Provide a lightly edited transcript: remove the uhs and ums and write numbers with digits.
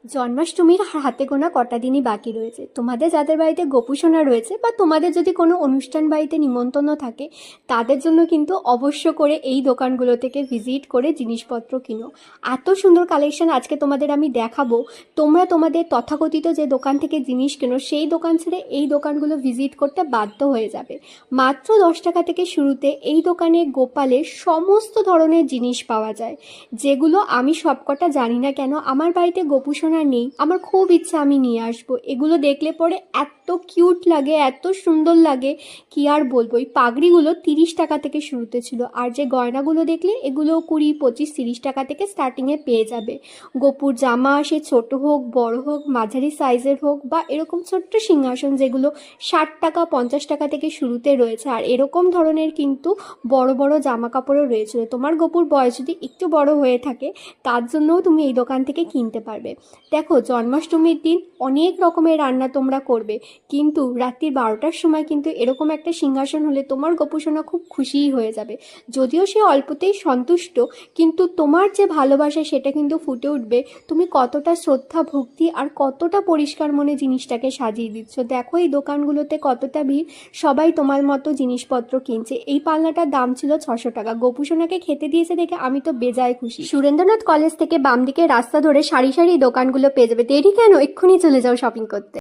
জন্মাষ্টমীর হাতে গোনা কটা দিনই বাকি রয়েছে। তোমাদের যাদের বাড়িতে গোপুসোনা রয়েছে বা তোমাদের যদি কোনো অনুষ্ঠান বাড়িতে নিমন্ত্রণ থাকে, তাদের জন্য কিন্তু অবশ্য করে এই দোকানগুলো থেকে ভিজিট করে জিনিসপত্র কিনো। এত সুন্দর কালেকশন আজকে তোমাদের আমি দেখাবো। তোমরা তোমাদের তথাকথিত যে দোকান থেকে জিনিস কেনো সেই দোকান ছেড়ে এই দোকানগুলো ভিজিট করতে বাধ্য হয়ে যাবে। মাত্র 10 টাকা থেকে শুরুতে এই দোকানে গোপালের সমস্ত ধরনের জিনিস পাওয়া যায়, যেগুলো আমি সবকটা জানি না কেন আমার বাড়িতে গোপুসোনা নেই, আমার খুব ইচ্ছা আমি নিয়ে আসবো। এগুলো দেখলে পরে এত কিউট লাগে, এত সুন্দর লাগে, কি আর বলবো। এই পাগড়িগুলো 30 টাকা থেকে শুরুতে ছিল, আর যে গয়নাগুলো দেখলে এগুলো 20, 25, 30 টাকা থেকে স্টার্টিংয়ে পেয়ে যাবে। গোপুর জামা সে ছোট হোক, বড় হোক, মাঝারি সাইজের হোক, বা এরকম ছোট্ট সিংহাসন যেগুলো 60 টাকা, 50 টাকা থেকে শুরুতে রয়েছে। আর এরকম ধরনের কিন্তু বড় বড় জামা কাপড়ও রয়েছিল। তোমার গোপুর বয়স যদি একটু বড় হয়ে থাকে, তার জন্যও তুমি এই দোকান থেকে কিনতে পারবে। দেখো, জন্মাষ্টমীর দিন অনেক রকমের রান্না তোমরা করবে, কিন্তু রাত্রি 12টার সময় কিন্তু এরকম একটা সিংহাসন হলে তোমার গোপুসোনা খুব খুশিই হয়ে যাবে। যদিও সে অল্পতেই সন্তুষ্ট, কিন্তু তোমার যে ভালোবাসা সেটা কিন্তু ফুটে উঠবে। তুমি কতটা শ্রদ্ধা, ভক্তি আর কতটা পরিষ্কার মনে জিনিসটাকে সাজিয়ে দিচ্ছ। দেখো এই দোকানগুলোতে কতটা ভিড়, সবাই তোমার মতো জিনিসপত্র কিনছে। এই পালনাটার দাম ছিল 600 টাকা। গোপুসোনাকে খেতে দিয়েছে দেখে আমি তো বেজায় খুশি। সুরেন্দ্রনাথ কলেজ থেকে বাম দিকে রাস্তা ধরে সারি সারি দোকানগুলো পেয়ে যাবে। দেরি কেন, এক্ষুনি চলে যাও শপিং করতে।